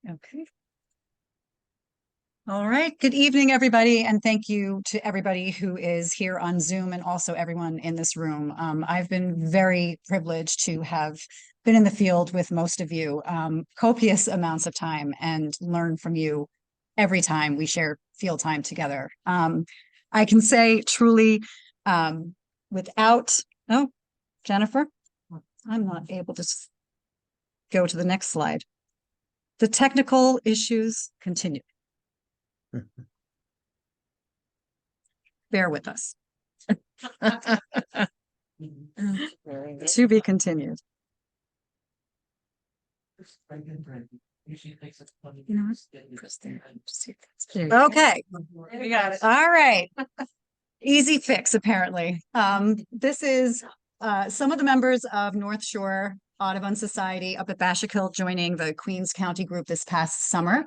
Okay. All right. Good evening, everybody, and thank you to everybody who is here on Zoom and also everyone in this room. I've been very privileged to have been in the field with most of you, copious amounts of time, and learn from you every time we share field time together. I can say truly, without, oh, Jennifer, I'm not able to go to the next slide. The technical issues continue. Bear with us. To be continued. Okay. We got it. All right. Easy fix, apparently. This is some of the members of North Shore Audubon Society up at Bashik joining the Queens County group this past summer.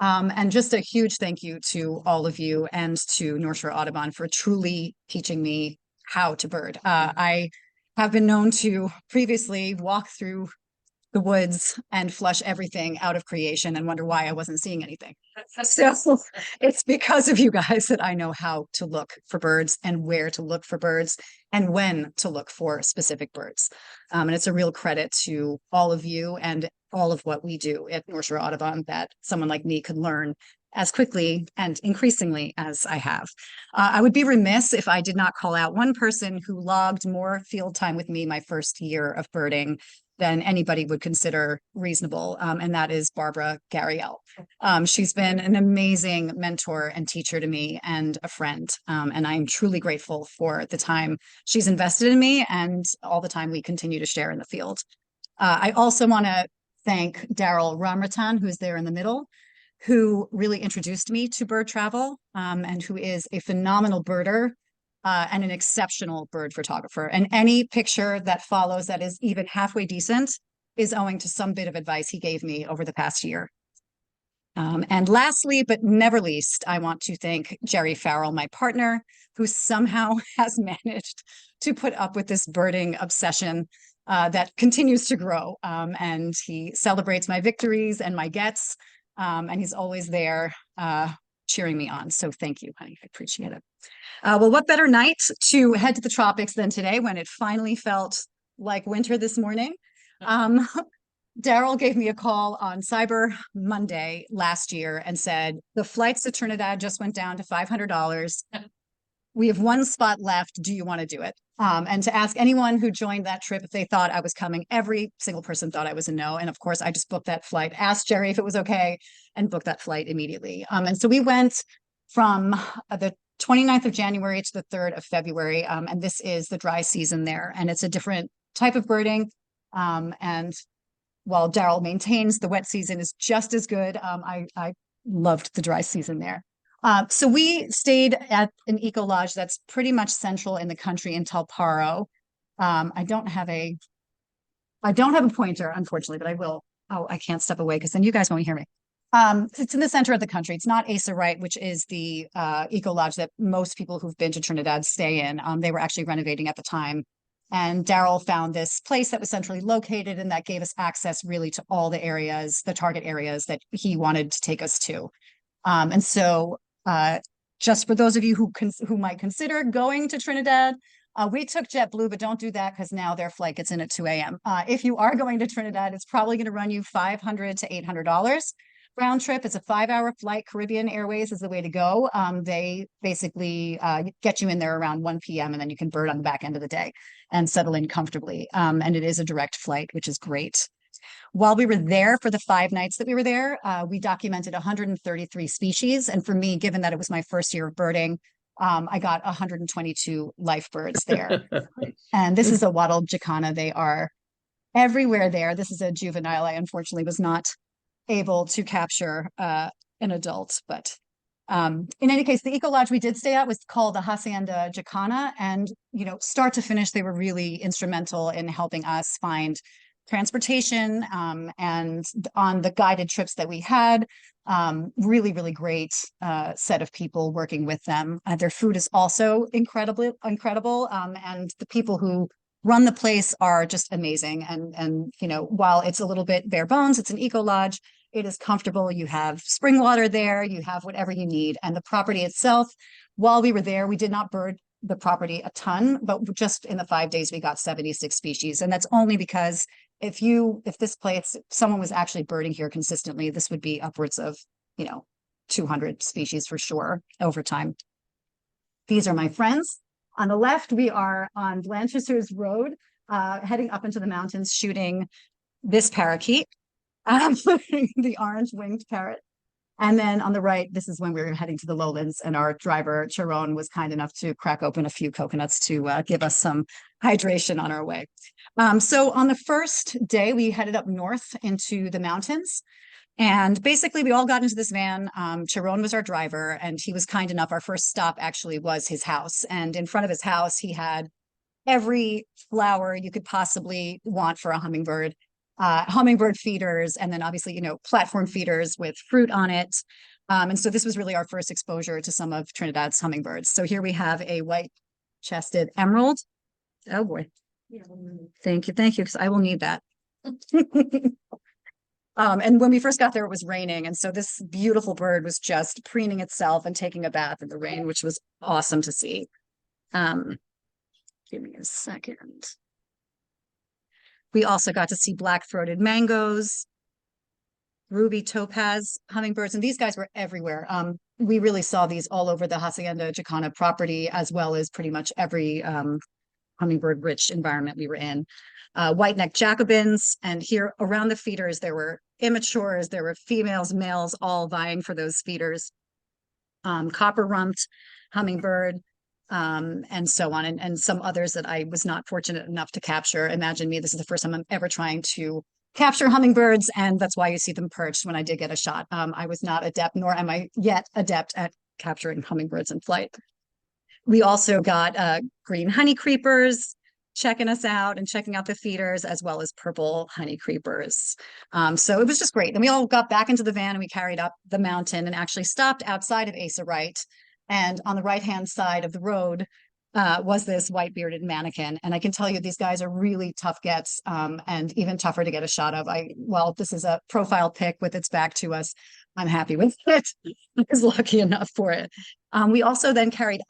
And just a huge thank you to all of you and to North Shore Audubon for truly teaching me how to bird. I have been known to previously walk through the woods and flush everything out of creation and wonder why I wasn't seeing anything. So it's because of you guys that I know how to look for birds and where to look for birds and when to look for specific birds. And it's a real credit to all of you and all of what we do at North Shore Audubon that someone like me could learn as quickly and increasingly as I have. I would be remiss if I did not call out one person who logged more field time with me my first year of birding than anybody would consider reasonable, and that is Barbara Garriel. She's been an amazing mentor and teacher to me and a friend, and I'm truly grateful for the time she's invested in me and all the time we continue to share in the field. I also want to thank Daryl Ramratan, who's there in the middle, who really introduced me to bird travel, and who is a phenomenal birder and an exceptional bird photographer. And any picture that follows that is even halfway decent is owing to some bit of advice he gave me over the past year. And lastly, but never least, I want to thank Jerry Farrell, my partner, who somehow has managed to put up with this birding obsession that continues to grow. And he celebrates my victories and my gets, and he's always there cheering me on. So thank you, honey. I appreciate it. Well, what better night to head to the tropics than today when it finally felt like winter this morning? Daryl gave me a call on Cyber Monday last year and said, the flights to Trinidad just went down to $500. We have one spot left. Do you want to do it? And to ask anyone who joined that trip if they thought I was coming, every single person thought I was a no. And of course, I just booked that flight, asked Jerry if it was okay, and booked that flight immediately. And so we went from the 29th of January to the 3rd of February. And this is the dry season there. And it's a different type of birding. And while Daryl maintains the wet season is just as good, I loved the dry season there. So we stayed at an eco lodge that's pretty much central in the country in Talparo. I don't have a pointer, unfortunately, but I will. Oh, I can't step away because then you guys won't hear me. It's in the center of the country. It's not Asa Wright, which is the eco lodge that most people who've been to Trinidad stay in. They were actually renovating at the time. And Daryl found this place that was centrally located and that gave us access really to all the areas, the target areas that he wanted to take us to. And so just for those of you who might consider going to Trinidad, we took JetBlue, but don't do that because now their flight gets in at 2 a.m. If you are going to Trinidad, it's probably going to run you $500 to $800 round trip. It's a 5-hour flight. Caribbean Airways is the way to go. They basically get you in there around 1 p.m. and then you can bird on the back end of the day and settle in comfortably. And it is a direct flight, which is great. While we were there for the 5 nights that we were there, we documented 133 species. And for me, given that it was my first year of birding, I got 122 life birds there. And this is a wattled jacana. They are everywhere there. This is a juvenile. I unfortunately was not able to capture an adult, but in any case, the eco lodge we did stay at was called the Hacienda Jacana, and start to finish, they were really instrumental in helping us find transportation, and on the guided trips that we had, really, really great set of people working with them. Their food is also incredible, and the people who run the place are just amazing. And while it's a little bit bare bones, it's an eco lodge. It is comfortable. You have spring water there, you have whatever you need. And the property itself, while we were there, we did not bird the property a ton, but just in the 5 days, we got 76 species. And that's only because if this place, someone was actually birding here consistently, this would be upwards of, 200 species for sure over time. These are my friends. On the left, we are on Blanchester's Road, heading up into the mountains, shooting this parakeet, the orange-winged parrot. And then on the right, this is when we were heading to the lowlands, and our driver, Chiron, was kind enough to crack open a few coconuts to give us some hydration on our way. So on the first day, we headed up north into the mountains. And basically, we all got into this van. Chiron was our driver, and he was kind enough. Our first stop actually was his house. And in front of his house, he had every flower you could possibly want for a hummingbird. Hummingbird feeders, and then obviously, platform feeders with fruit on it. And so this was really our first exposure to some of Trinidad's hummingbirds. So here we have a white-chested emerald. Oh boy. Thank you, because I will need that. And when we first got there, it was raining. And so this beautiful bird was just preening itself and taking a bath in the rain, which was awesome to see. Give me a second. We also got to see black-throated mangoes, ruby topaz hummingbirds, and these guys were everywhere. We really saw these all over the Hacienda Jacana property, as well as pretty much every hummingbird-rich environment we were in. White-necked Jacobins, and here around the feeders, there were immatures, there were females, males, all vying for those feeders. Copper-rumped hummingbird, and so on, and some others that I was not fortunate enough to capture. Imagine me, this is the first time I'm ever trying to capture hummingbirds, and that's why you see them perched when I did get a shot. I was not adept, nor am I yet adept at capturing hummingbirds in flight. We also got green honey creepers checking us out and checking out the feeders, as well as purple honey creepers. So it was just great. Then we all got back into the van and we carried up the mountain and actually stopped outside of Asa Wright. And on the right-hand side of the road was this white-bearded manakin. And I can tell you, these guys are really tough gets, and even tougher to get a shot of. Well, this is a profile pic with its back to us. I'm happy with it. I was lucky enough for it. We also then carried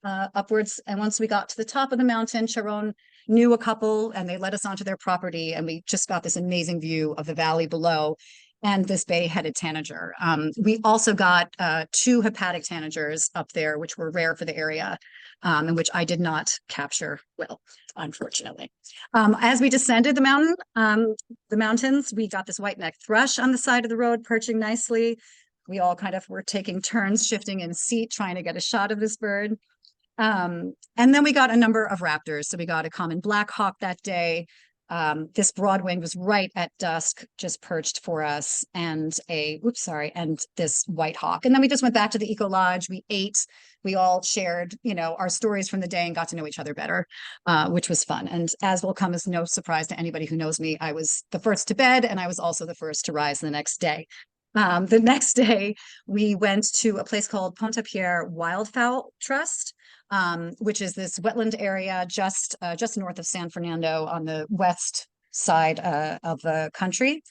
upwards. And once we got to the top of the mountain, Chiron knew a couple and they led us onto their property. And we just got this amazing view of the valley below and this bay-headed tanager. We also got 2 hepatic tanagers up there, which were rare for the area, and which I did not capture well, unfortunately. As we descended the mountains, we got this white-necked thrush on the side of the road, perching nicely. We all kind of were taking turns, shifting in seat, trying to get a shot of this bird. And then we got a number of raptors. So we got a common black hawk that day. This broadwing was right at dusk, just perched for us, and this white hawk. And then we just went back to the Eco Lodge. We ate, we all shared, our stories from the day and got to know each other better, which was fun. And as will come as no surprise to anybody who knows me, I was the first to bed and I was also the first to rise the next day. The next day, we went to a place called Ponte Pierre Wildfowl Trust, which is this wetland area just north of San Fernando on the west side of the country.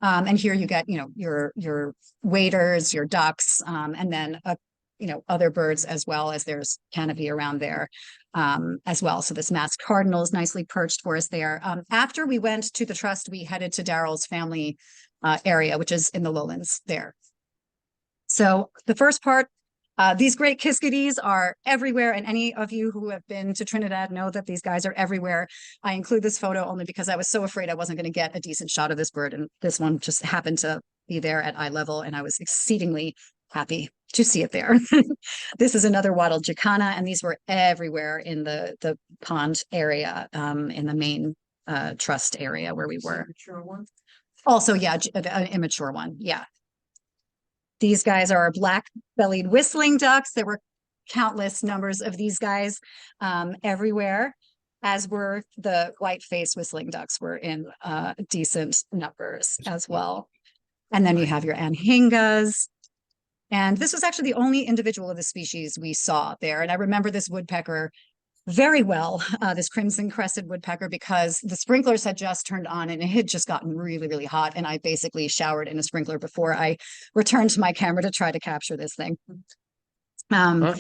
And here you get, your waders, your ducks, and then, other birds as well, as there's canopy around there as well. So this masked cardinal is nicely perched for us there. After we went to the trust, we headed to Daryl's family area, which is in the lowlands there. So the first part, these great kiskadees are everywhere, and any of you who have been to Trinidad know that these guys are everywhere. I include this photo only because I was so afraid I wasn't going to get a decent shot of this bird, and this one just happened to be there at eye level, and I was exceedingly happy to see it there. This is another wattled jacana, and these were everywhere in the pond area, in the main trust area where we were. Also, yeah, an immature one. Yeah. These guys are black-bellied whistling ducks. There were countless numbers of these guys everywhere, as were the white-faced whistling ducks were in decent numbers as well. And then you have your anhingas. And this was actually the only individual of the species we saw there. And I remember this woodpecker very well, this crimson crested woodpecker, because the sprinklers had just turned on and it had just gotten really, really hot. And I basically showered in a sprinkler before I returned to my camera to try to capture this thing. Huh?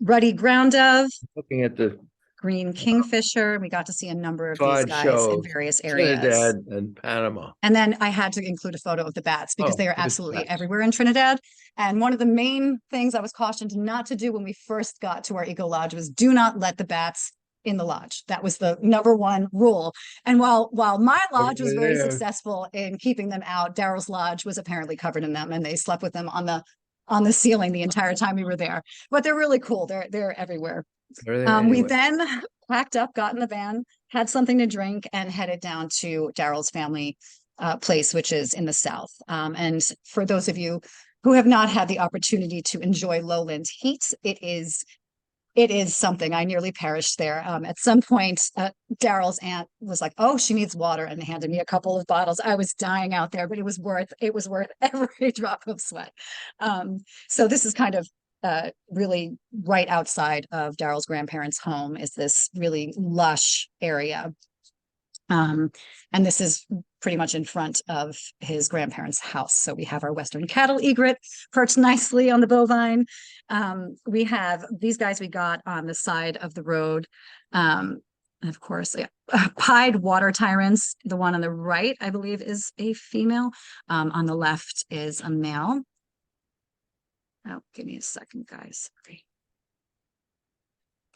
Ruddy ground dove, Looking at the green kingfisher. We got to see a number of these guys slideshow in of various areas. Trinidad and Panama. And then I had to include a photo of the bats because Oh, they are look at absolutely that. everywhere in Trinidad. And one of the main things I was cautioned not to do when we first got to our eco lodge was do not let the bats in the lodge. That was the number one rule. And while my lodge was Over very there. successful in keeping them out, Daryl's lodge was apparently covered in them, and they slept with them on the ceiling the entire time we were there. But they're really cool. They're everywhere. They're there We anyway. then packed up, got in the van, had something to drink, and headed down to Daryl's family place, which is in the south. And for those of you who have not had the opportunity to enjoy lowland heat, it is something. I nearly perished there. At some point, Daryl's aunt was like, "Oh, she needs water," and handed me a couple of bottles. I was dying out there, but it was worth every drop of sweat. So this is kind of really right outside of Daryl's grandparents' home is this really lush area. And this is pretty much in front of his grandparents' house. So we have our Western cattle egret perched nicely on the bovine. We have these guys we got on the side of the road. And of course, yeah, pied water tyrants. The one on the right, I believe, is a female. On the left is a male. Oh, give me a second, guys. Sorry.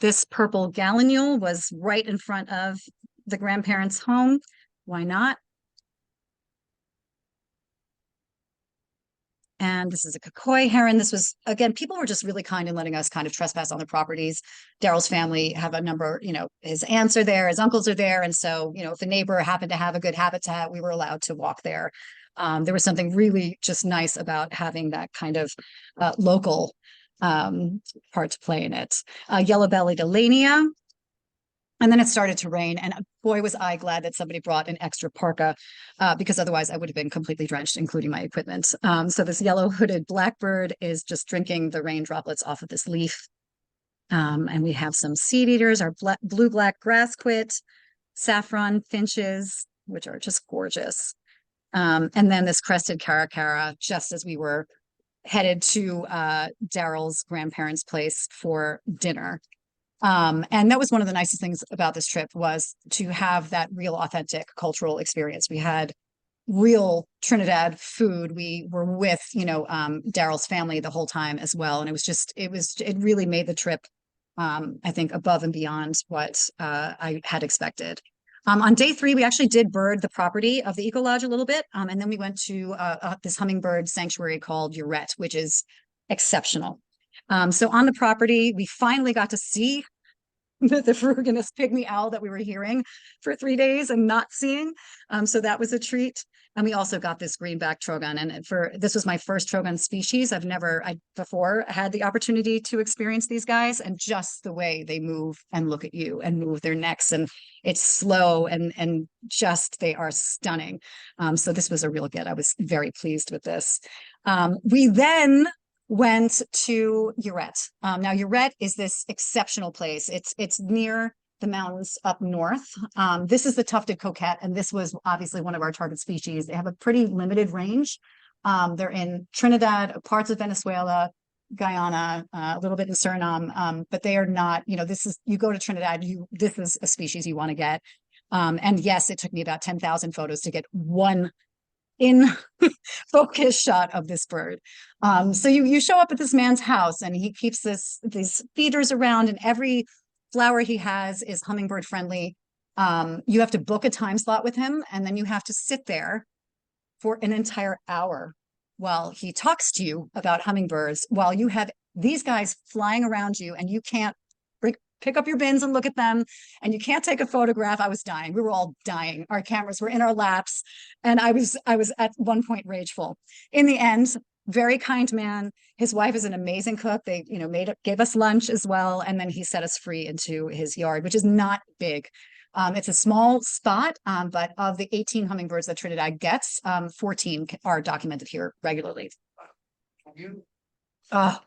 This purple gallinule was right in front of the grandparents' home. Why not? And this is a Kakoi heron. This was, again, people were just really kind in letting us kind of trespass on their properties. Daryl's family have a number, his aunts are there, his uncles are there. And so, if a neighbor happened to have a good habitat, we were allowed to walk there. There was something really just nice about having that kind of local part to play in it. Yellow-bellied Elania. And then it started to rain, and boy, was I glad that somebody brought an extra parka, because otherwise I would have been completely drenched, including my equipment. So this yellow-hooded blackbird is just drinking the rain droplets off of this leaf. And we have some seed eaters, our blue-black grassquit, saffron finches, which are just gorgeous. And then this crested caracara, just as we were headed to Daryl's grandparents' place for dinner. And that was one of the nicest things about this trip, was to have that real authentic cultural experience. We had real Trinidad food. We were with, Daryl's family the whole time as well. And it really made the trip, I think, above and beyond what I had expected. On day 3, we actually did bird the property of the Eco Lodge a little bit. And then we went to this hummingbird sanctuary called Urette, which is exceptional. So on the property, we finally got to see the ferruginous pygmy owl that we were hearing for 3 days and not seeing. So that was a treat. And we also got this greenback trogon. And this was my first trogon species. I before had the opportunity to experience these guys, and just the way they move and look at you and move their necks, and it's slow and just, they are stunning. So this was a real get. I was very pleased with this. We then went to Urette. Now Urette is this exceptional place. It's near the mountains up north. This is the tufted coquette, and this was obviously one of our target species. They have a pretty limited range. They're in Trinidad, parts of Venezuela, Guyana, a little bit in Suriname, but they are not, you go to Trinidad, this is a species you want to get. And yes, it took me about 10,000 photos to get one in focus shot of this bird. So you show up at this man's house, and he keeps these feeders around, and every flower he has is hummingbird friendly. You have to book a time slot with him, and then you have to sit there for an entire hour while he talks to you about hummingbirds, while you have these guys flying around you, and you can't pick up your bins and look at them, and you can't take a photograph. I was dying. We were all dying. Our cameras were in our laps, and I was at one point rageful. In the end, very kind man. His wife is an amazing cook. They, gave us lunch as well, and then he set us free into his yard, which is not big. It's a small spot, but of the 18 hummingbirds that Trinidad gets, 14 are documented here regularly. Oh,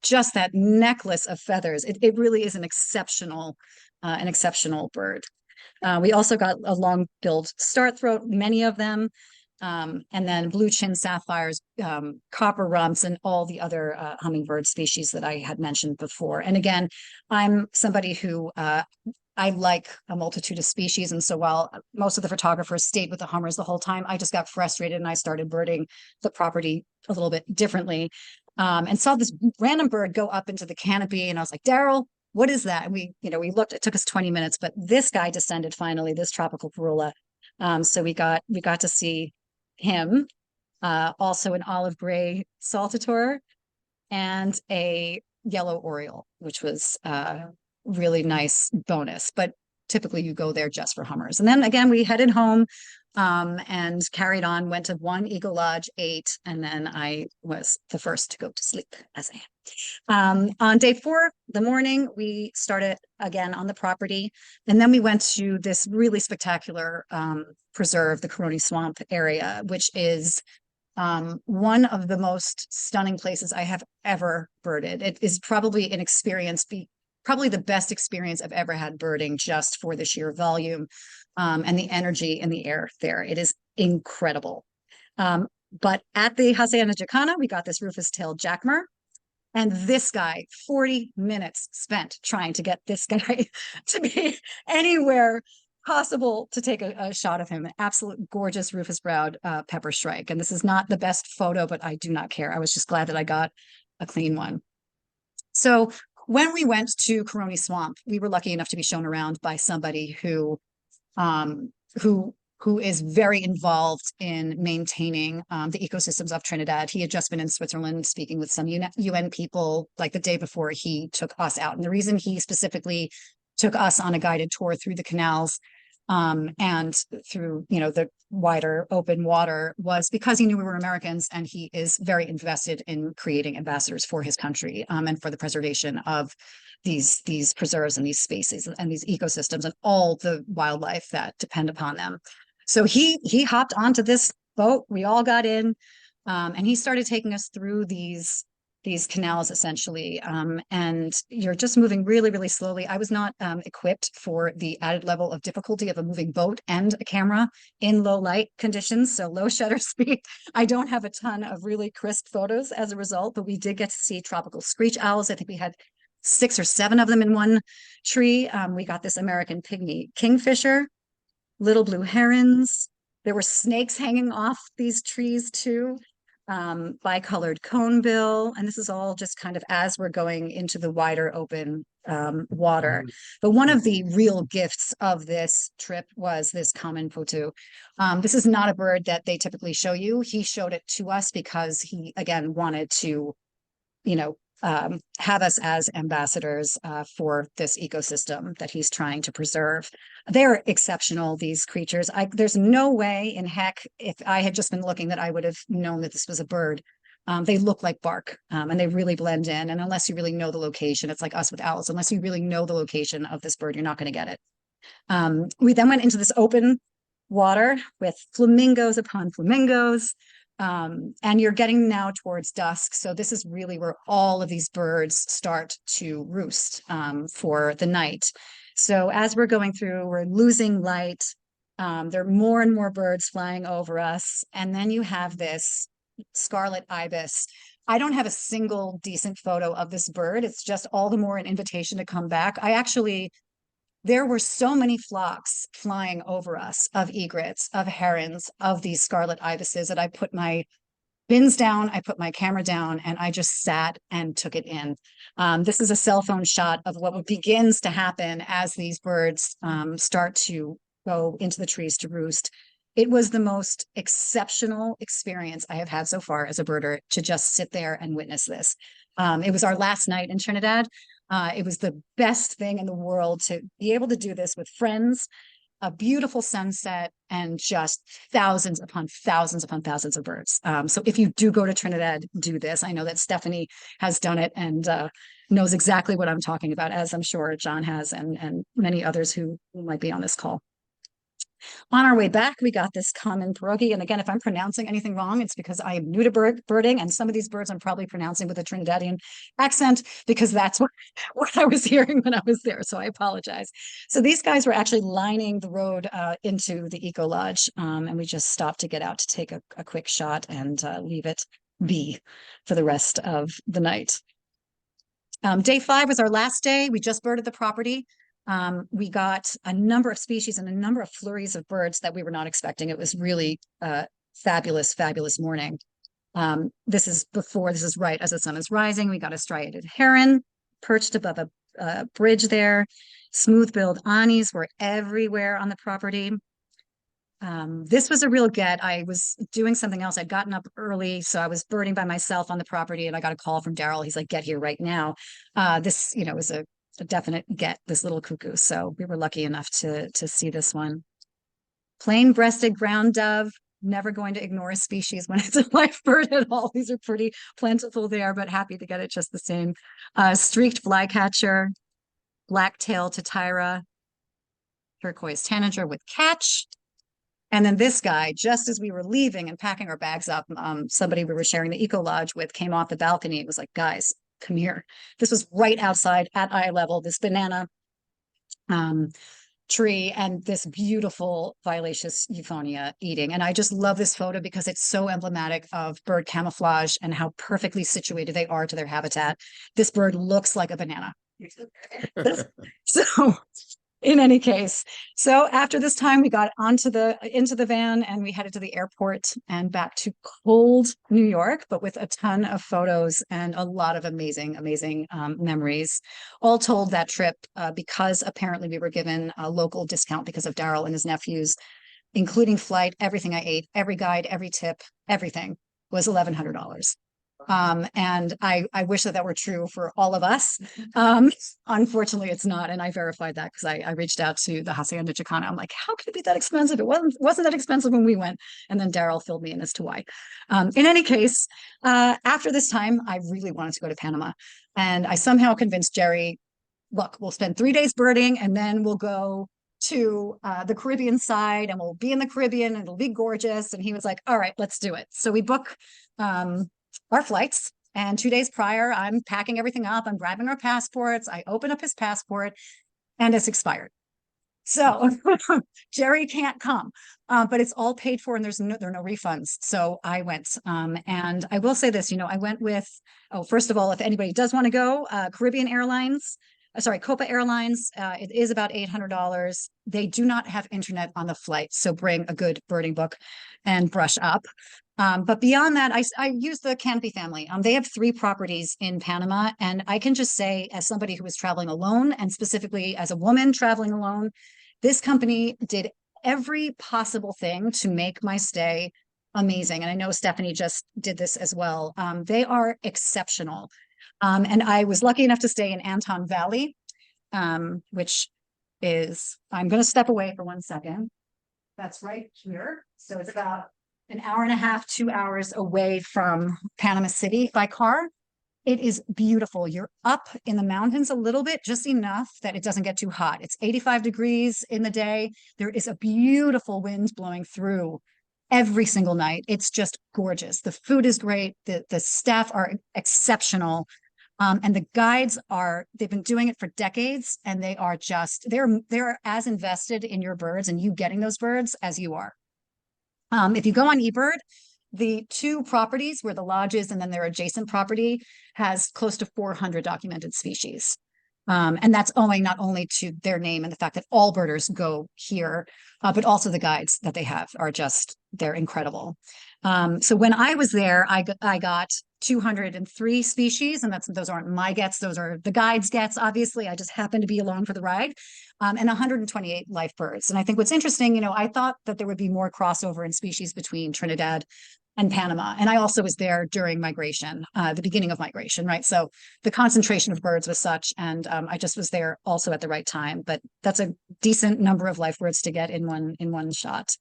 just that necklace of feathers. It really is an exceptional bird. We also got a long-billed starthroat, many of them, and then blue chin sapphires, copper rumps, and all the other hummingbird species that I had mentioned before. And again, I'm somebody who I like a multitude of species. And so while most of the photographers stayed with the hummers the whole time, I just got frustrated and I started birding the property a little bit differently, and saw this random bird go up into the canopy. And I was like, Daryl, what is that? And we looked, it took us 20 minutes, but this guy descended finally, this tropical parula. So we got to see him, also an olive gray saltator and a yellow oriole, which was really nice bonus, but typically you go there just for hummers. And then again, we headed home, and carried on, went to one Eagle Lodge, ate, and then I was the first to go to sleep, as I am. On day 4, the morning, we started again on the property, and then we went to this really spectacular preserve, the Caroni Swamp area, which is one of the most stunning places I have ever birded. It is probably an experience, probably the best experience I've ever had birding, just for the sheer volume and the energy in the air there. It is incredible. But at the Hacienda Jacana, we got this rufous-tailed jackmer. And this guy, 40 minutes spent trying to get this guy to be anywhere possible to take a shot of him. An absolute gorgeous rufous-browed pepper shrike. And this is not the best photo, but I do not care. I was just glad that I got a clean one. So when we went to Caroni Swamp, we were lucky enough to be shown around by somebody who is very involved in maintaining the ecosystems of Trinidad. He had just been in Switzerland speaking with some UN people like the day before he took us out. And the reason he specifically took us on a guided tour through the canals and through, the wider open water was because he knew we were Americans, and he is very invested in creating ambassadors for his country and for the preservation of these preserves and these spaces and these ecosystems and all the wildlife that depend upon them. So he hopped onto this boat. We all got in, and he started taking us through these canals, essentially. And you're just moving really, really slowly. I was not equipped for the added level of difficulty of a moving boat and a camera in low light conditions, so low shutter speed. I don't have a ton of really crisp photos as a result, but we did get to see tropical screech owls. I think we had 6 or 7 of them in one tree. We got this American pygmy kingfisher, little blue herons. There were snakes hanging off these trees too. Bicolored conebill, and this is all just kind of as we're going into the wider open water. But one of the real gifts of this trip was this common potu. This is not a bird that they typically show you. He showed it to us because he, again, wanted to, have us as ambassadors for this ecosystem that he's trying to preserve. They're exceptional, these creatures. There's no way in heck, if I had just been looking, that I would have known that this was a bird. They look like bark, and they really blend in. And unless you really know the location, it's like us with owls. Unless you really know the location of this bird, you're not going to get it. We then went into this open water with flamingos upon flamingos. And you're getting now towards dusk. So this is really where all of these birds start to roost for the night. So as we're going through, we're losing light. There are more and more birds flying over us. And then you have this scarlet ibis. I don't have a single decent photo of this bird. It's just all the more an invitation to come back. There were so many flocks flying over us of egrets, of herons, of these scarlet ibises that I put my bins down, I put my camera down, and I just sat and took it in. This is a cell phone shot of what begins to happen as these birds start to go into the trees to roost. It was the most exceptional experience I have had so far as a birder, to just sit there and witness this. It was our last night in Trinidad. It was the best thing in the world to be able to do this with friends, a beautiful sunset, and just thousands upon thousands upon thousands of birds. So if you do go to Trinidad, do this. I know that Stephanie has done it and knows exactly what I'm talking about, as I'm sure John has, and many others who might be on this call. On our way back, we got this common pierogi. And again, if I'm pronouncing anything wrong, it's because I am new to birding. And some of these birds I'm probably pronouncing with a Trinidadian accent because that's what I was hearing when I was there. So I apologize. So these guys were actually lining the road into the Eco Lodge. And we just stopped to get out to take a quick shot and leave it be for the rest of the night. Day 5 was our last day. We just birded the property. We got a number of species and a number of flurries of birds that we were not expecting. It was really fabulous, fabulous morning. This is right as the sun is rising. We got a striated heron perched above a bridge there. Smooth-billed anis were everywhere on the property. This was a real get. I was doing something else. I'd gotten up early, so I was birding by myself on the property, and I got a call from Daryl. He's like, "Get here right now." This, was a definite get, this little cuckoo. So we were lucky enough to see this one. Plain-breasted ground dove, never going to ignore a species when it's a live bird at all. These are pretty plentiful there, but happy to get it just the same. Streaked flycatcher, black-tailed tatira, turquoise tanager with catch. And then this guy, just as we were leaving and packing our bags up, somebody we were sharing the Eco Lodge with came off the balcony. It was like, "Guys, come here." This was right outside at eye level, this banana tree and this beautiful violaceous euphonia eating. And I just love this photo because it's so emblematic of bird camouflage and how perfectly situated they are to their habitat. This bird looks like a banana. So in any case, so after this time, we got into the van and we headed to the airport and back to cold New York, but with a ton of photos and a lot of amazing, amazing memories. All told, that trip, because apparently we were given a local discount because of Daryl and his nephews, including flight, everything I ate, every guide, every tip, everything was $1,100. And I wish that were true for all of us. Unfortunately, it's not. And I verified that because I reached out to the Hacienda Chicana. I'm like, how could it be that expensive? It wasn't that expensive when we went. And then Daryl filled me in as to why. In any case, after this time, I really wanted to go to Panama. And I somehow convinced Jerry, look, we'll spend 3 days birding and then we'll go to the Caribbean side and we'll be in the Caribbean and it'll be gorgeous. And he was like, all right, let's do it. So we book our flights, and 2 days prior, I'm packing everything up. I'm grabbing our passports. I open up his passport and it's expired. So Jerry can't come, but it's all paid for and there are no refunds. So I went, and I will say this, I went with, first of all, if anybody does want to go, Caribbean Airlines, Copa Airlines, it is about $800. They do not have internet on the flight, so bring a good birding book and brush up. But beyond that, I use the Canopy family. They have 3 properties in Panama, and I can just say, as somebody who was traveling alone, and specifically as a woman traveling alone, this company did every possible thing to make my stay amazing. And I know Stephanie just did this as well. They are exceptional. And I was lucky enough to stay in Anton Valley, which is, I'm going to step away for 1 second. That's right here. So it's about an hour and a half, 2 hours away from Panama City by car. It is beautiful. You're up in the mountains a little bit, just enough that it doesn't get too hot. It's 85 degrees in the day. There is a beautiful wind blowing through every single night. It's just gorgeous. The food is great. The staff are exceptional. And the guides they've been doing it for decades, and they are they're as invested in your birds and you getting those birds as you are. If you go on eBird, the 2 properties where the lodge is and then their adjacent property has close to 400 documented species. And that's owing not only to their name and the fact that all birders go here, but also the guides that they have they're incredible. So when I was there, I got 203 species, and those aren't my gets, those are the guides' gets. Obviously, I just happened to be along for the ride, and 128 live birds. And I think what's interesting, I thought that there would be more crossover in species between Trinidad and Panama. And I also was there during migration, the beginning of migration, right? So the concentration of birds was such, and I just was there also at the right time. But that's a decent number of live birds to get in one shot.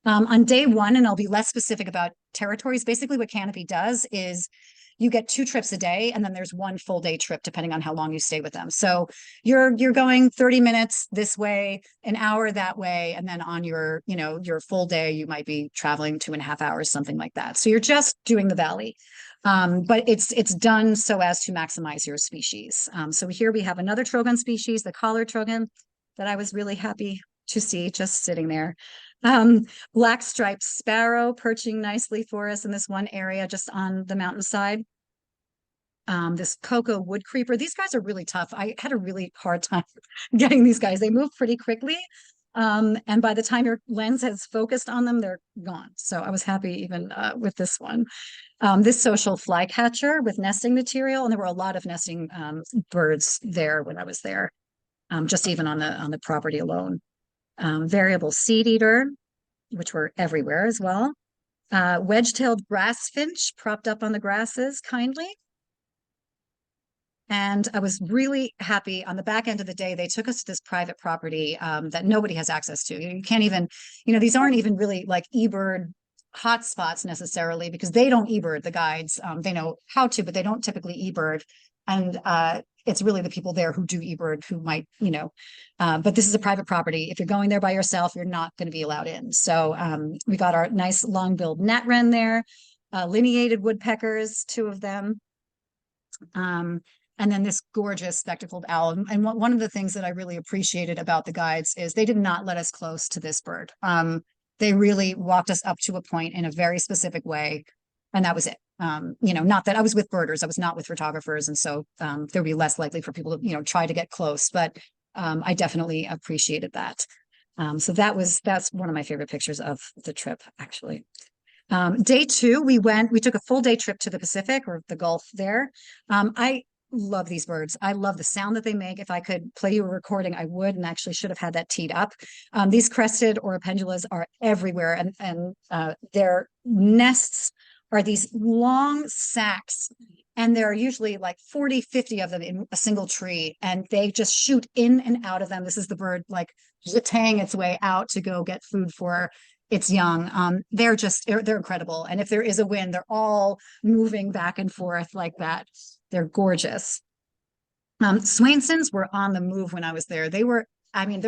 On day 1, and I'll be less specific about territories, basically what Canopy does is you get 2 trips a day, and then there's one full day trip depending on how long you stay with them. So you're going 30 minutes this way, an hour that way, and then on your, your full day, you might be traveling 2.5 hours, something like that. So you're just doing the valley. But it's done so as to maximize your species. So here we have another trogon species, the collared trogon, that I was really happy to see just sitting there. Black striped sparrow perching nicely for us in this one area just on the mountainside. This cocoa wood creeper. These guys are really tough. I had a really hard time getting these guys. They move pretty quickly. And by the time your lens has focused on them, they're gone. So I was happy even with this one. This social flycatcher with nesting material, and there were a lot of nesting birds there when I was there, just even on the property alone. Variable seed eater, which were everywhere as well. Wedge-tailed grass finch propped up on the grasses kindly. And I was really happy on the back end of the day. They took us to this private property that nobody has access to. You can't even, these aren't even really like eBird hotspots necessarily, because they don't eBird, the guides. They know how to, but they don't typically eBird. And it's really the people there who do eBird who might, but this is a private property. If you're going there by yourself, you're not going to be allowed in. So we got our nice long-billed net wren there, lineated woodpeckers, 2 of them. And then this gorgeous spectacled owl. And one of the things that I really appreciated about the guides is they did not let us close to this bird. They really walked us up to a point in a very specific way, and that was it. Not that I was with birders, I was not with photographers, and so there'd be less likely for people to, try to get close. But I definitely appreciated that. So that's one of my favorite pictures of the trip, actually. Day 2, we took a full day trip to the Pacific, or the Gulf there. I love these birds. I love the sound that they make. If I could play you a recording, I would, and actually should have had that teed up. These crested oropendulas are everywhere, and their nests are these long sacks, and there are usually like 40, 50 of them in a single tree, and they just shoot in and out of them. This is the bird like jetting its way out to go get food for its young. They're incredible. And if there is a wind, they're all moving back and forth like that. They're gorgeous. Swainsons were on the move when I was there. There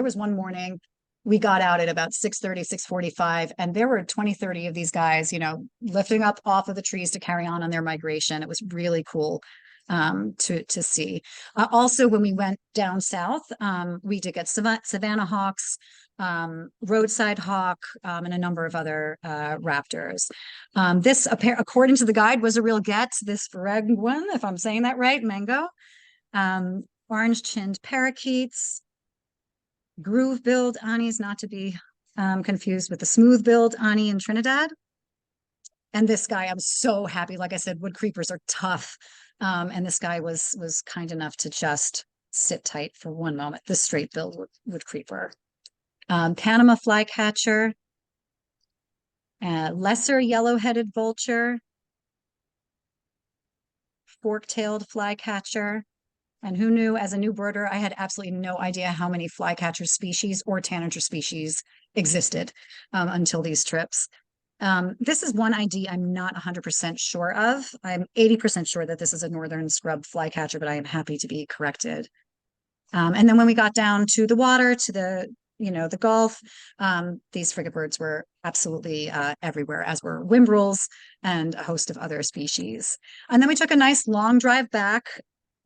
was one morning we got out at about 6:30, 6:45, and there were 20, 30 of these guys, lifting up off of the trees to carry on their migration. It was really cool to see. Also, when we went down south, we did get Savannah hawks, roadside hawk, and a number of other raptors. This, according to the guide, was a real get. This Ferenguin, if I'm saying that right, mango. Orange-chinned parakeets, groove-billed anis, not to be confused with the smooth-billed ani in Trinidad. And this guy, I'm so happy. Like I said, wood creepers are tough. And this guy was kind enough to just sit tight for one moment. The straight-billed wood creeper. Panama flycatcher, lesser yellow-headed vulture, fork-tailed flycatcher. And who knew, as a new birder, I had absolutely no idea how many flycatcher species or tanager species existed until these trips. This is one ID I'm not 100% sure of. I'm 80% sure that this is a northern scrub flycatcher, but I am happy to be corrected. And then when we got down to the water, to the Gulf, these frigate birds were absolutely everywhere, as were whimbrels and a host of other species. And then we took a nice long drive back,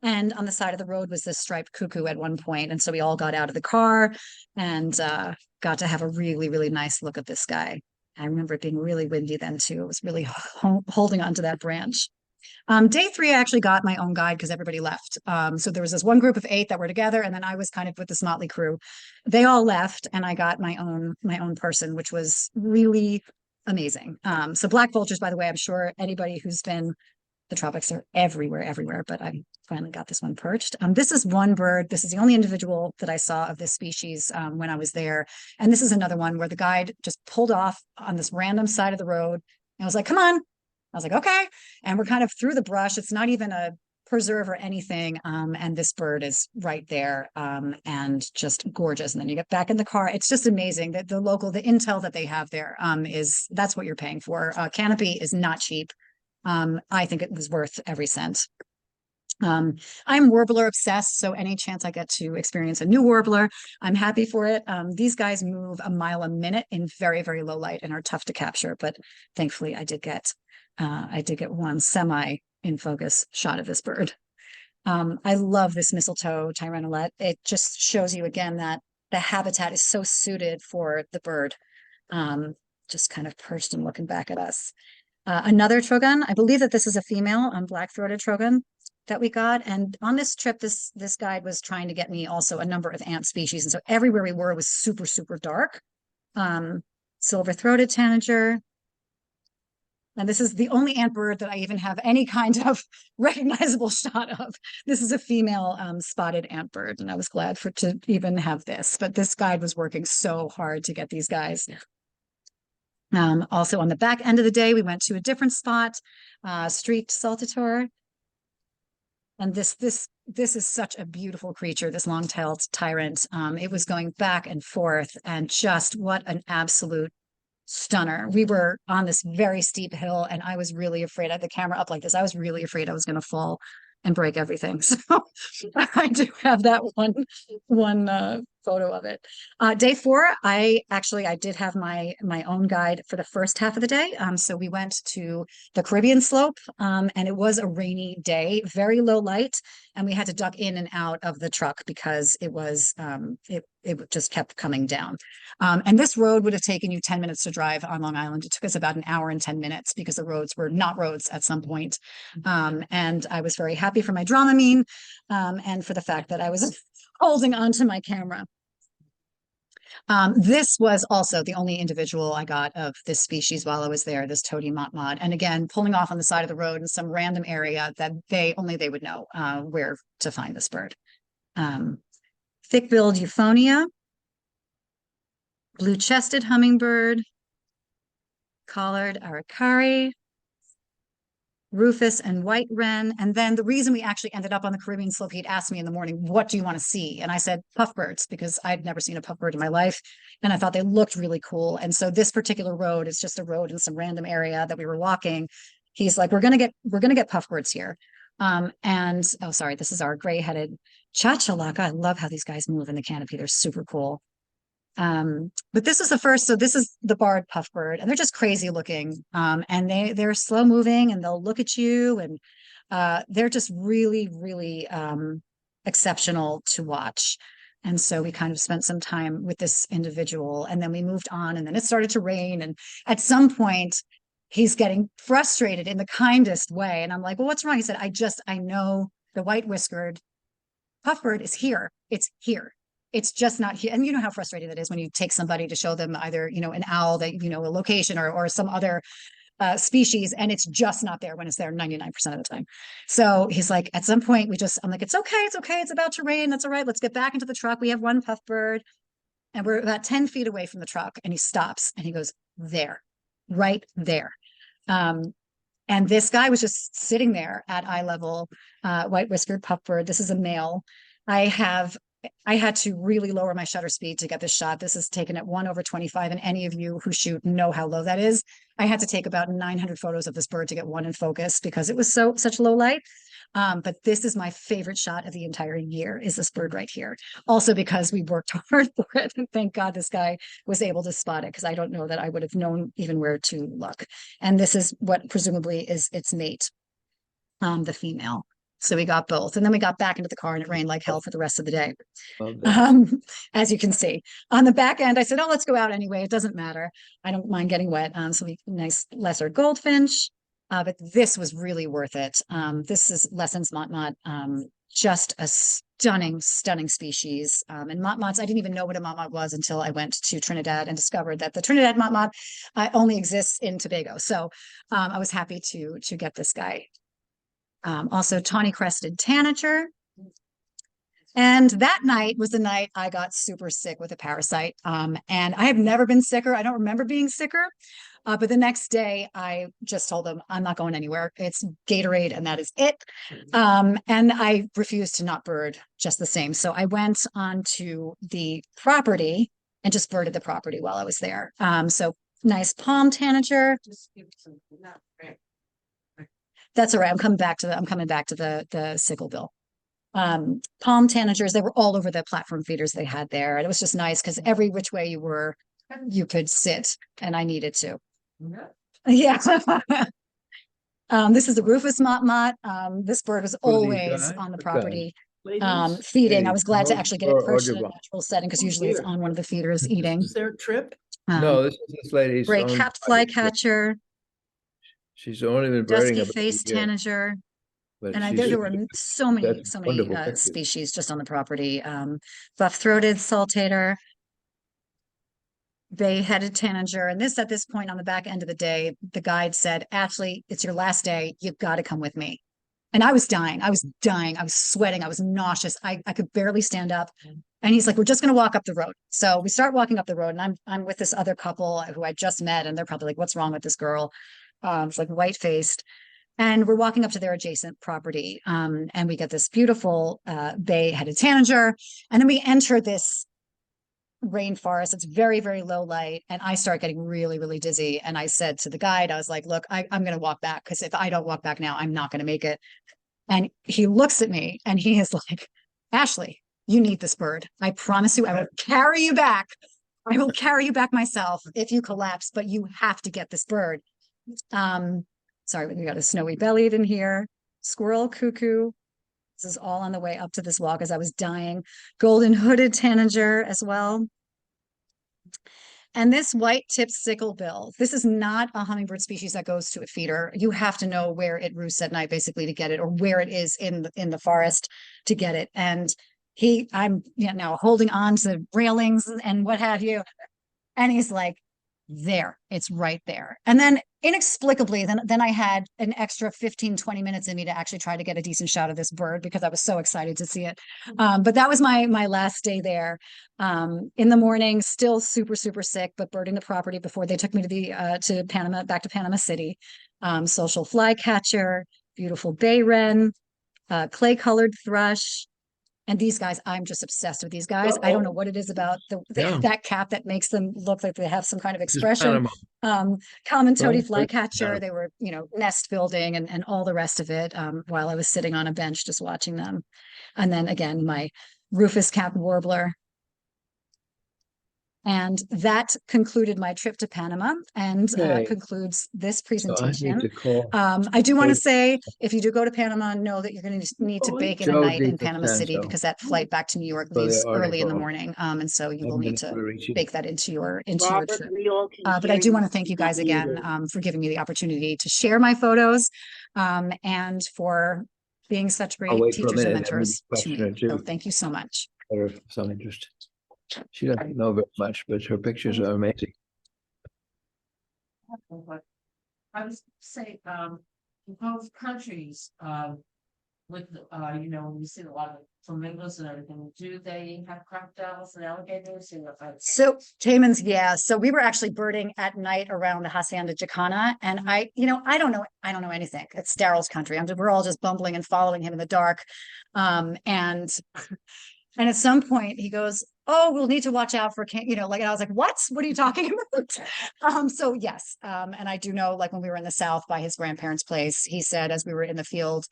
and on the side of the road was this striped cuckoo at one point. And so we all got out of the car and got to have a really, really nice look at this guy. I remember it being really windy then too. It was really holding onto that branch. Day 3, I actually got my own guide because everybody left. So there was this one group of 8 that were together, and then I was kind of with this motley crew. They all left, and I got my own person, which was really amazing. So black vultures, by the way, I'm sure anybody who's been, the tropics are everywhere, but I finally got this one perched. This is one bird. This is the only individual that I saw of this species when I was there. And this is another one where the guide just pulled off on this random side of the road. And I was like, come on. I was like, okay. And we're kind of through the brush. It's not even a preserve or anything. And this bird is right there and just gorgeous. And then you get back in the car. It's just amazing that the intel that they have there that's what you're paying for. Canopy is not cheap. I think it was worth every cent. I'm warbler obsessed, so any chance I get to experience a new warbler, I'm happy for it. These guys move a mile a minute in very, very low light and are tough to capture, but thankfully I did get one semi in focus shot of this bird. I love this mistletoe tyrannolet. It just shows you again that the habitat is so suited for the bird. Just kind of perched and looking back at us. Another trogon, I believe that this is a female, black-throated trogon that we got. And on this trip, this guide was trying to get me also a number of ant species. And so everywhere we were was super, super dark. Silver-throated tanager. And this is the only ant bird that I even have any kind of recognizable shot of. This is a female spotted ant bird, and I was glad to even have this. But this guide was working so hard to get these guys. Also on the back end of the day, we went to a different spot, streaked saltator. And this is such a beautiful creature, this long-tailed tyrant. It was going back and forth, and just what an absolute stunner. We were on this very steep hill, and I was really afraid. I had the camera up like this. I was really afraid I was going to fall and break everything. So I do have that one photo of it. Day 4, I did have my own guide for the first half of the day. So we went to the Caribbean slope, and it was a rainy day, very low light, and we had to duck in and out of the truck because it was it just kept coming down. And this road would have taken you 10 minutes to drive on Long Island. It took us about an hour and 10 minutes because the roads were not roads at some point. And I was very happy for my Dramamine, and for the fact that I was holding onto my camera. This was also the only individual I got of this species while I was there, this toady motmot. And again, pulling off on the side of the road in some random area that only they would know where to find this bird. Thick-billed euphonia, blue-chested hummingbird, collared aracari, rufous and white wren. And then the reason we actually ended up on the Caribbean slope, he'd asked me in the morning, what do you want to see? And I said, puffbirds, because I'd never seen a puffbird in my life. And I thought they looked really cool. And so this particular road is just a road in some random area that we were walking. He's like, we're going to get puffbirds here. And oh, sorry, this is our gray-headed chachalaca. I love how these guys move in the canopy. They're super cool. But this is the first, so this is the barred puffbird, and they're just crazy looking. And they're slow moving, and they'll look at you, and they're just really, really exceptional to watch. And so we kind of spent some time with this individual, and then we moved on, and then it started to rain. And at some point, he's getting frustrated in the kindest way. And I'm like, well, what's wrong? He said, I know the white whiskered puffbird is here. It's here. It's just not here. And you know how frustrating that is when you take somebody to show them either, an owl that, a location or some other species, and it's just not there when it's there 99% of the time. So he's like, at some point I'm like, it's okay. It's about to rain. That's all right. Let's get back into the truck. We have one puffbird, and we're about 10 feet away from the truck, and he stops and he goes, there, right there. And this guy was just sitting there at eye level, white whiskered puffbird. This is a male. I had to really lower my shutter speed to get this shot. This is taken at 1/25, and any of you who shoot know how low that is. I had to take about 900 photos of this bird to get one in focus because it was such low light. But this is my favorite shot of the entire year, is this bird right here. Also because we worked hard for it, and thank God this guy was able to spot it, because I don't know that I would have known even where to look. And this is what presumably is its mate, the female. So we got both. And then we got back into the car, and it rained like hell for the rest of the day. As you can see. On the back end, I said, oh, let's go out anyway. It doesn't matter. I don't mind getting wet. So nice lesser goldfinch. But this was really worth it. This is Lessons motmot, just a stunning species. And motmots, I didn't even know what a motmot was until I went to Trinidad and discovered that the Trinidad motmot only exists in Tobago. So I was happy to get this guy. Also tawny crested tanager. And that night was the night I got super sick with a parasite. And I have never been sicker. I don't remember being sicker. But the next day I just told them, I'm not going anywhere. It's Gatorade, and that is it. And I refused to not bird just the same. So I went onto the property and just birded the property while I was there. So nice palm tanager. That's all right. I'm coming back to the sickle bill. Palm tanagers, they were all over the platform feeders they had there. And it was just nice because every which way you were, you could sit, and I needed to. Yeah. This is the Rufous motmot. This bird was always on the property, feeding. I was glad to actually get it perched in a natural setting because usually it's on one of the feeders eating. Is there a trip? No, this lady's. Gray owned capped by the- flycatcher, She's only been birding dusky about a faced year, tanager. but And she's- there were so many that's wonderful pictures. species just on the property. Buff-throated saltator, bay-headed tanager. And at this point on the back end of the day, the guide said, Ashley, it's your last day. You've got to come with me. And I was dying. I was sweating. I was nauseous. I could barely stand up. And he's like, we're just going to walk up the road. So we start walking up the road, and I'm with this other couple who I just met, and they're probably like, what's wrong with this girl? It's like white-faced. And we're walking up to their adjacent property. And we get this beautiful bay-headed tanager. And then we enter this rainforest. It's very, very low light. And I start getting really, really dizzy. And I said to the guide, I was like, look, I'm going to walk back, because if I don't walk back now, I'm not going to make it. And he looks at me and he is like, Ashley, you need this bird. I promise you, I will carry you back. I will carry you back myself if you collapse, but you have to get this bird. Sorry, we got a snowy bellied in here. Squirrel, cuckoo. This is all on the way up to this walk as I was dying. Golden hooded tanager as well. And this white-tipped sicklebill, this is not a hummingbird species that goes to a feeder. You have to know where it roosts at night, basically, to get it, or where it is in the forest to get it. And I'm now holding on to the railings and what have you. And he's like, there, it's right there. And then inexplicably, then I had an extra 15, 20 minutes in me to actually try to get a decent shot of this bird because I was so excited to see it. But that was my last day there. In the morning, still super, super sick, but birding the property before they took me to Panama, back to Panama City. Social flycatcher, beautiful bay wren, clay-colored thrush. And these guys, I'm just obsessed with these guys. I don't know what it is about that cap that makes them look like they have some kind of expression. Common toady flycatcher, they were, nest building and all the rest of it, while I was sitting on a bench just watching them. And then again, my rufous capped warbler. And that concluded my trip to Panama and concludes this presentation. I do want to say, if you do go to Panama, know that you're going to need to bake in a night in Panama City, because that flight back to New York leaves early in the morning. And so you will need to bake that into your trip. But I do want to thank you guys again for giving me the opportunity to share my photos and for being such great teachers and mentors to me. So thank you so much. Of some interest. She doesn't know very much, but her pictures are amazing. I was say, in both countries, with we see a lot of flamingos and everything. Do they have crocodiles and alligators? So Taman's, yeah. So we were actually birding at night around the Hacienda Jacana, and I don't know anything. It's Daryl's country. We're all just bumbling and following him in the dark, and at some point he goes, oh, we'll need to watch out for, and I was like, what are you talking about? So yes. And I do know, like when we were in the South by his grandparents' place, he said, as we were in the field,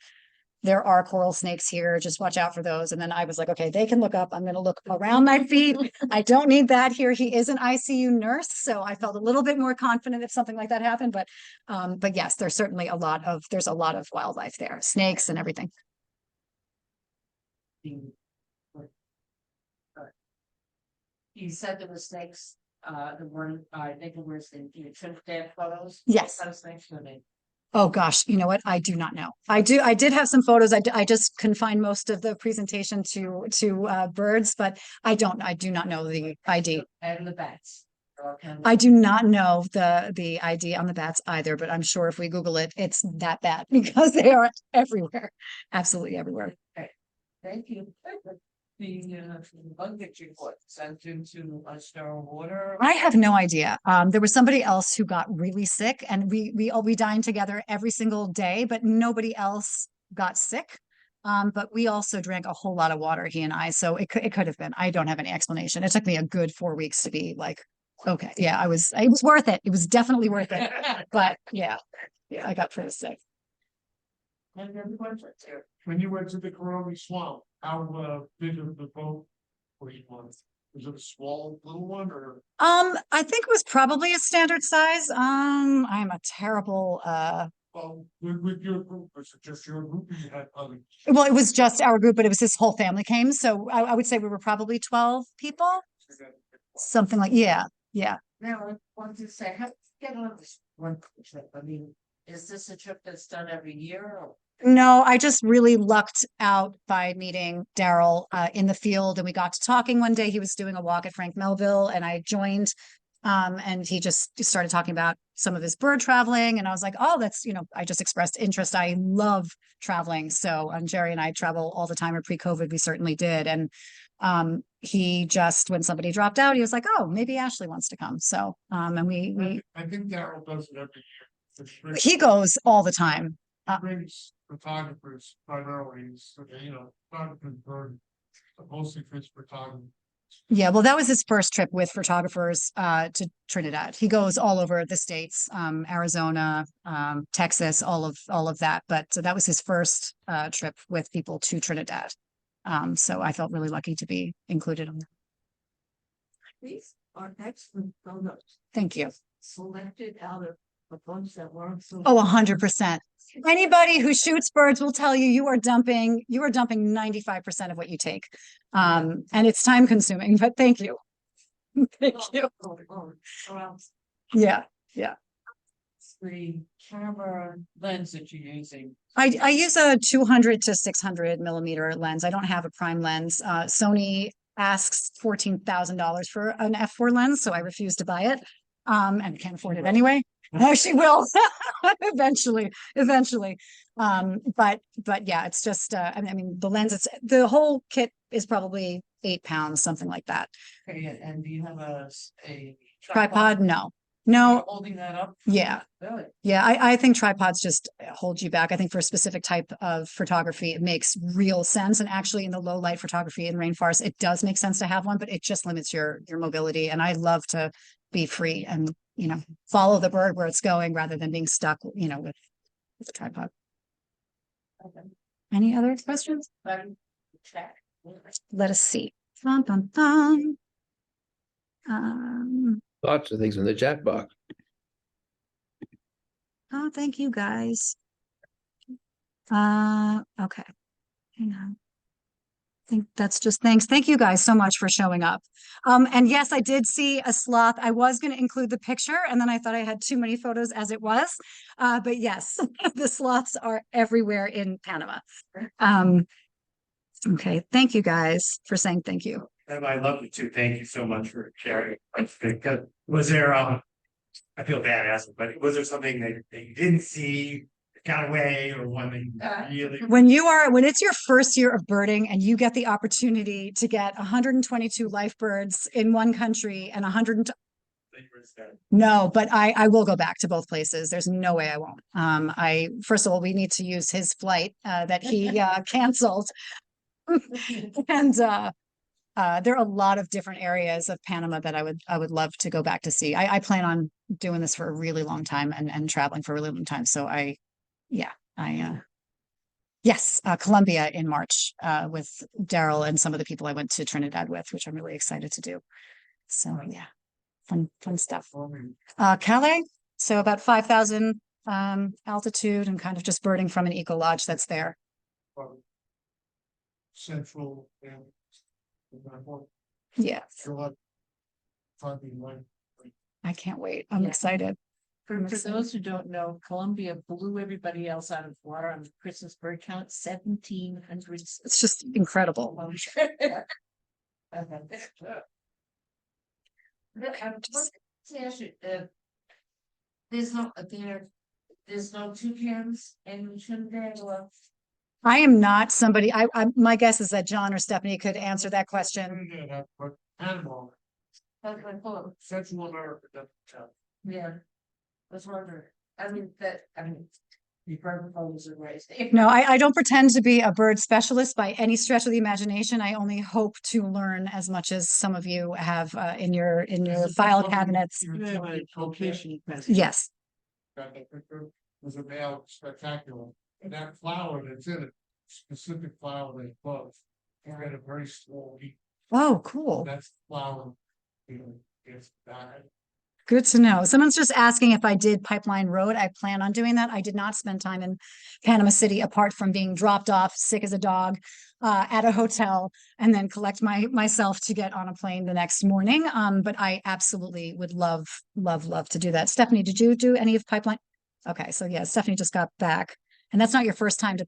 there are coral snakes here. Just watch out for those. And then I was like, okay, they can look up. I'm going to look around my feet. I don't need that here. He is an ICU nurse. So I felt a little bit more confident if something like that happened. But yes, there's certainly a lot of wildlife there, snakes and everything. You said there were snakes, the one, I think it was in Trinidad photos. Yes. What kind of snakes were they? Oh gosh, you know what? I do not know. I did have some photos. I just confined most of the presentation to birds, but I do not know the ID. And the bats. I do not know the ID on the bats either, but I'm sure if we Google it, it's that bad because they are everywhere. Absolutely everywhere. Okay. Thank you. The bug that you put sent into a sterile water. I have no idea. There was somebody else who got really sick, and we dined together every single day, but nobody else got sick. But we also drank a whole lot of water, he and I. So it could have been. I don't have any explanation. It took me a good 4 weeks to be like, okay, yeah, it was worth it. It was definitely worth it. But yeah, I got pretty sick. And then what's it there? When you went to the Karomi Swamp, how big of the boat were you on? Was it a small little one or? I think it was probably a standard size. I'm a terrible, Well, with your group, was it just your group or you had others? well, it was just our group, but it was his whole family came. So I would say we were probably 12 people, something like, yeah. Now, I want to say, how did you get on this one trip? I mean, is this a trip that's done every year or? No, I just really lucked out by meeting Daryl in the field, and we got to talking one day. He was doing a walk at Frank Melville, and I joined. And he just started talking about some of his bird traveling, and I was like, "Oh, that's I just expressed interest. I love traveling." So, Jerry and I travel all the time. Or pre-COVID, we certainly did, and he just when somebody dropped out, he was like, "Oh, maybe Ashley wants to come." So, and we I think Darryl does it every year. he goes all the time. Brings photographers primarily, so photographers burn mostly for his photography. Yeah, well, that was his first trip with photographers to Trinidad. He goes all over the states, Arizona, Texas, all of that. But that was his first trip with people to Trinidad. So I felt really lucky to be included on that. These are excellent photos Thank you. selected out of a bunch that weren't so. Oh, 100%. Anybody who shoots birds will tell you you are dumping 95% of what you take. And it's time consuming, but thank you. Thank you. Well, Yeah. it's the camera lens that you're using. I use a 200 to 600 millimeter lens. I don't have a prime lens. Sony asks $14,000 for an f4 lens, so I refuse to buy it. And can't afford it anyway. No, she will eventually. But yeah, it's just I mean the lens, the whole kit is probably 8 pounds, something like that. Okay, and do you have a Tripod? No. Holding that up? Yeah. Really? Yeah, I think tripods just hold you back. I think for a specific type of photography, it makes real sense. And actually in the low light photography in rainforest, it does make sense to have one, but it just limits your mobility. And I love to be free and, follow the bird where it's going rather than being stuck, with a tripod. Okay. Any other questions? Check. Let us see. Dun, dun, dun. Lots of things in the chat box. Oh, thank you guys. Okay. Hang on. I think that's just thanks. Thank you guys so much for showing up. And yes, I did see a sloth. I was going to include the picture and then I thought I had too many photos as it was. But yes, the sloths are everywhere in Panama. Okay. Thank you guys for saying thank you. And I love you too. Thank you so much for sharing. Was there, I feel bad asking, but was there something that you didn't see, got away, or one that you really? When it's your first year of birding and you get the opportunity to get 122 live birds in one country and 100. No, but I will go back to both places. There's no way I won't. First of all, we need to use his flight that he canceled. And there are a lot of different areas of Panama that I would love to go back to see. I plan on doing this for a really long time and traveling for a really long time. So yes, Colombia in March with Daryl and some of the people I went to Trinidad with, which I'm really excited to do. So yeah, fun stuff. Calais, so about 5,000 altitude and kind of just birding from an eco lodge that's there. Central. Yeah, Sure. I can't wait. I'm Yeah. excited. For those who don't know, Colombia blew everybody else out of water on the Christmas bird count, 1,700. It's just incredible. There's no toucans in Trinidad or. I am not somebody, my guess is that John or Stephanie could answer that question. Trinidad, but Panama, Central America, Yeah. Was wondering, the bird photos are raised. No, I don't pretend to be a bird specialist by any stretch of the imagination. I only hope to learn as much as some of you have in your file cabinets. You have a location. Yes. Got that picture? Was a male spectacular. And that flower that's in it, specific flower they love, it's got a very small leaf. Oh, cool. That's the flower, you know, it's that. Good to know. Someone's just asking if I did Pipeline Road. I plan on doing that. I did not spend time in Panama City apart from being dropped off sick as a dog at a hotel and then collect myself to get on a plane the next morning. But I absolutely would love to do that. Stephanie, did you do any of Pipeline? Okay, so yeah, Stephanie just got back. And that's not your first time to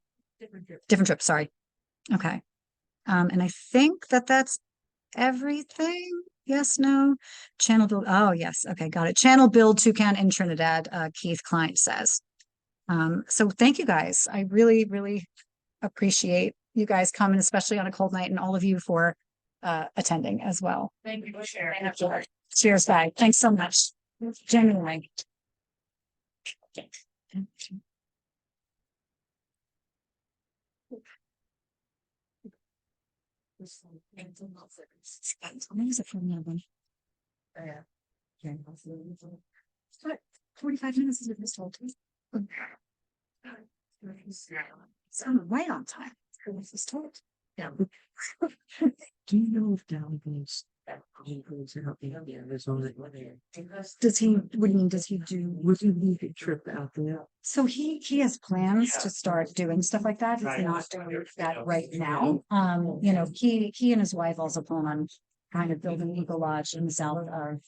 different trip, sorry. Okay. And I think that's everything. Yes, no, channel build. Oh, yes. Okay, got it. Channel build toucan in Trinidad, Keith Klein says. So thank you guys. I really, really appreciate you guys coming, especially on a cold night, and all of you for attending as well. Thank you for sharing. Cheers, bye. Thanks so much. Genuinely. Amazing for me, then. Yeah. 45 minutes is this whole time. So I'm right on time. This is told. Yeah. Do you know if down goes? Does he, what do you mean, does he do? Would you leave a trip out there? So he has plans to start doing stuff like that. He's not doing that right now. You know, he and his wife also plan on kind of building Eagle Lodge in the south of